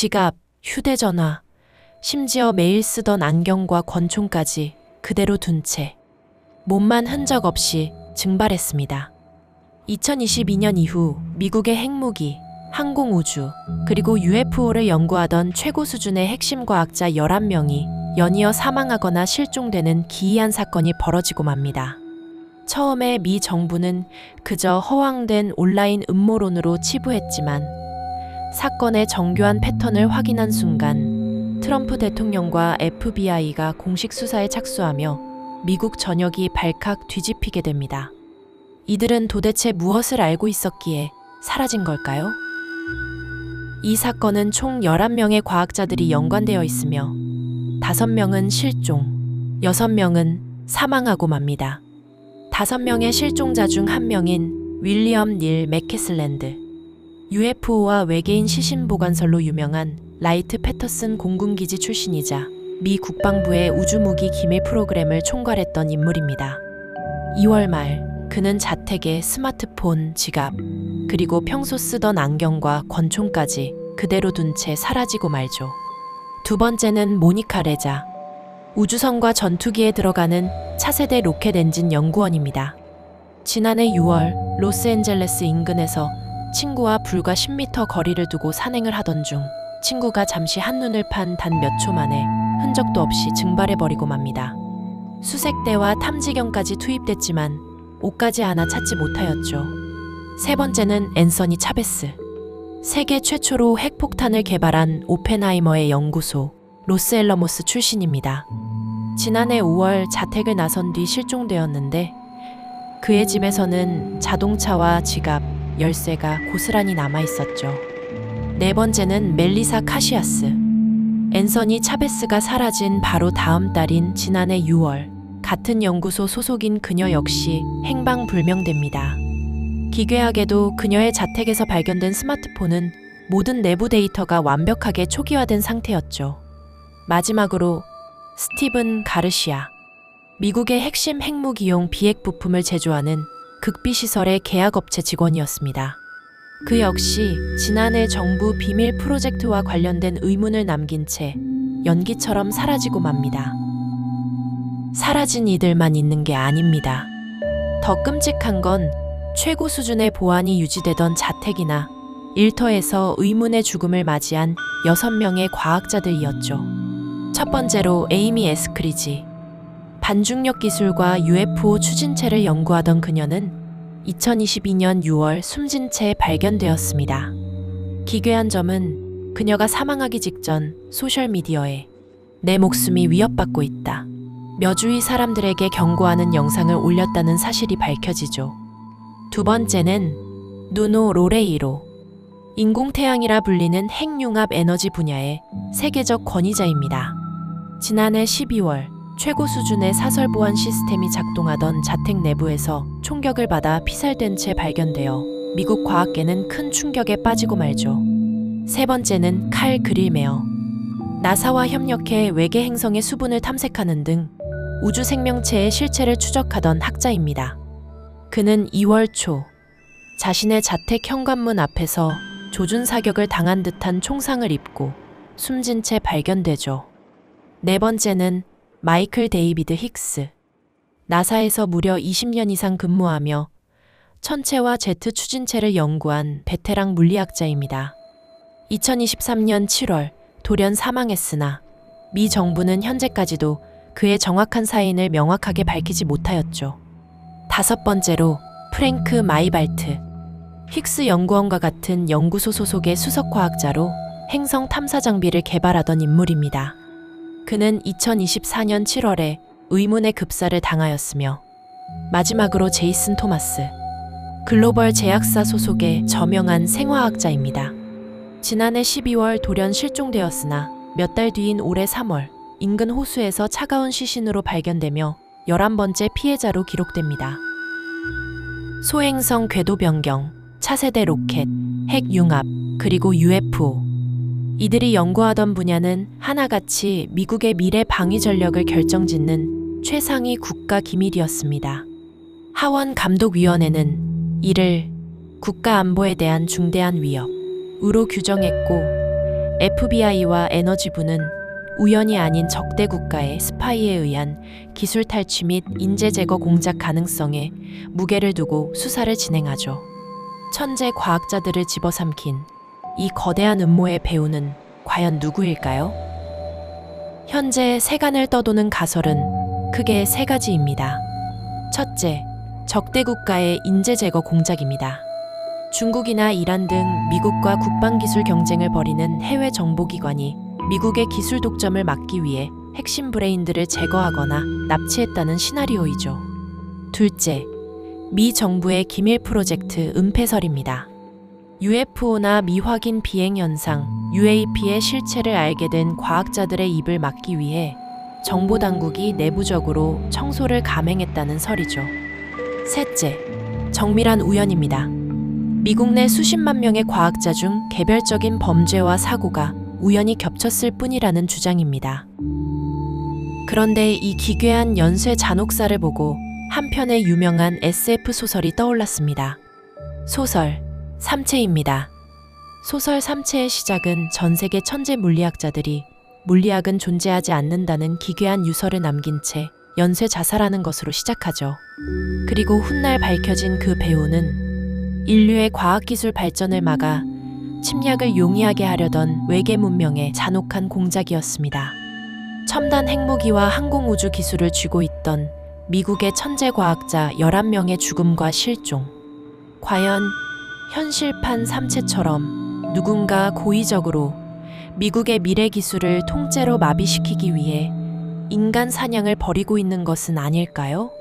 지갑, 휴대전화, 심지어 매일 쓰던 안경과 권총까지 그대로 둔 채 몸만 흔적 없이 증발했습니다. 2022년 이후 미국의 핵무기, 항공우주, 그리고 UFO를 연구하던 최고 수준의 핵심 과학자 11명이 연이어 사망하거나 실종되는 기이한 사건이 벌어지고 맙니다. 처음에 미 정부는 그저 허황된 온라인 음모론으로 치부했지만 사건의 정교한 패턴을 확인한 순간 트럼프 대통령과 FBI가 공식 수사에 착수하며 미국 전역이 발칵 뒤집히게 됩니다. 이들은 도대체 무엇을 알고 있었기에 사라진 걸까요? 이 사건은 총 11명의 과학자들이 연관되어 있으며 5명은 실종, 6명은 사망하고 맙니다. 5명의 실종자 중 1명인 윌리엄 닐 맥캐슬랜드, UFO와 외계인 시신 보관설로 유명한 라이트 패터슨 공군기지 출신이자 미 국방부의 우주무기 기밀 프로그램을 총괄했던 인물입니다. 2월 말 그는 자택에 스마트폰, 지갑, 그리고 평소 쓰던 안경과 권총까지 그대로 둔 채 사라지고 말죠. 두 번째는 모니카 레자, 우주선과 전투기에 들어가는 차세대 로켓 엔진 연구원입니다. 지난해 6월 로스앤젤레스 인근에서 친구와 불과 10m 거리를 두고 산행을 하던 중 친구가 잠시 한눈을 판 단 몇 초 만에 흔적도 없이 증발해버리고 맙니다. 수색대와 탐지경까지 투입됐지만 옷까지 하나 찾지 못하였죠. 세 번째는 앤서니 차베스. 세계 최초로 핵폭탄을 개발한 오펜하이머의 연구소 로스앨러모스 출신입니다. 지난해 5월 자택을 나선 뒤 실종되었는데 그의 집에서는 자동차와 지갑, 열쇠가 고스란히 남아있었죠. 네 번째는 멜리사 카시아스. 앤서니 차베스가 사라진 바로 다음 달인 지난해 6월 같은 연구소 소속인 그녀 역시 행방불명됩니다. 기괴하게도 그녀의 자택에서 발견된 스마트폰은 모든 내부 데이터가 완벽하게 초기화된 상태였죠. 마지막으로 스티븐 가르시아. 미국의 핵심 핵무기용 비핵 부품을 제조하는 극비시설의 계약업체 직원이었습니다. 그 역시 지난해 정부 비밀 프로젝트와 관련된 의문을 남긴 채 연기처럼 사라지고 맙니다. 사라진 이들만 있는 게 아닙니다. 더 끔찍한 건 최고 수준의 보안이 유지되던 자택이나 일터에서 의문의 죽음을 맞이한 6명의 과학자들이었죠. 첫 번째로 에이미 에스크리지. 반중력 기술과 UFO 추진체를 연구하던 그녀는 2022년 6월 숨진 채 발견되었습니다. 기괴한 점은 그녀가 사망하기 직전 소셜미디어에 내 목숨이 위협받고 있다, 여주의 사람들에게 경고하는 영상을 올렸다는 사실이 밝혀지죠. 두 번째는 누노 로레이로. 인공태양이라 불리는 핵융합 에너지 분야의 세계적 권위자입니다. 지난해 12월 최고 수준의 사설 보안 시스템이 작동하던 자택 내부에서 총격을 받아 피살된 채 발견되어 미국 과학계는 큰 충격에 빠지고 말죠. 세 번째는 칼 그릴메어. 나사와 협력해 외계 행성의 수분을 탐색하는 등 우주 생명체의 실체를 추적하던 학자입니다. 그는 2월 초 자신의 자택 현관문 앞에서 조준 사격을 당한 듯한 총상을 입고 숨진 채 발견되죠. 네 번째는 마이클 데이비드 힉스. 나사에서 무려 20년 이상 근무하며 천체와 제트 추진체를 연구한 베테랑 물리학자입니다. 2023년 7월 돌연 사망했으나 미 정부는 현재까지도 그의 정확한 사인을 명확하게 밝히지 못하였죠. 다섯 번째로 프랭크 마이발트. 힉스 연구원과 같은 연구소 소속의 수석과학자로 행성 탐사 장비를 개발하던 인물입니다. 그는 2024년 7월에 의문의 급사를 당하였으며 마지막으로 제이슨 토마스. 글로벌 제약사 소속의 저명한 생화학자입니다. 지난해 12월 돌연 실종되었으나 몇 달 뒤인 올해 3월 인근 호수에서 차가운 시신으로 발견되며 11번째 피해자로 기록됩니다. 소행성 궤도 변경, 차세대 로켓, 핵융합, 그리고 UFO. 이들이 연구하던 분야는 하나같이 미국의 미래 방위 전력을 결정짓는 최상위 국가 기밀이었습니다. 하원 감독위원회는 이를 국가 안보에 대한 중대한 위협으로 규정했고 FBI와 에너지부는 우연이 아닌 적대 국가의 스파이에 의한 기술 탈취 및 인재 제거 공작 가능성에 무게를 두고 수사를 진행하죠. 천재 과학자들을 집어삼킨 이 거대한 음모의 배우는 과연 누구일까요? 현재 세간을 떠도는 가설은 크게 세 가지입니다. 첫째, 적대 국가의 인재 제거 공작입니다. 중국이나 이란 등 미국과 국방기술 경쟁을 벌이는 해외 정보기관이 미국의 기술 독점을 막기 위해 핵심 브레인들을 제거하거나 납치했다는 시나리오이죠. 둘째, 미 정부의 기밀 프로젝트 은폐설입니다. UFO나 미확인 비행 현상, UAP의 실체를 알게 된 과학자들의 입을 막기 위해 정보 당국이 내부적으로 청소를 감행했다는 설이죠. 셋째, 정밀한 우연입니다. 미국 내 수십만 명의 과학자 중 개별적인 범죄와 사고가 우연히 겹쳤을 뿐이라는 주장입니다. 그런데 이 기괴한 연쇄 잔혹사를 보고 한편의 유명한 SF 소설이 떠올랐습니다. 소설 삼체입니다. 소설 삼체의 시작은 전 세계 천재 물리학자들이 물리학은 존재하지 않는다는 기괴한 유서를 남긴 채 연쇄 자살하는 것으로 시작하죠. 그리고 훗날 밝혀진 그 배우는 인류의 과학기술 발전을 막아 침략을 용이하게 하려던 외계 문명의 잔혹한 공작이었습니다. 첨단 핵무기와 항공우주 기술을 쥐고 있던 미국의 천재 과학자 11명의 죽음과 실종. 과연 현실판 삼체처럼 누군가 고의적으로 미국의 미래 기술을 통째로 마비시키기 위해 인간 사냥을 벌이고 있는 것은 아닐까요?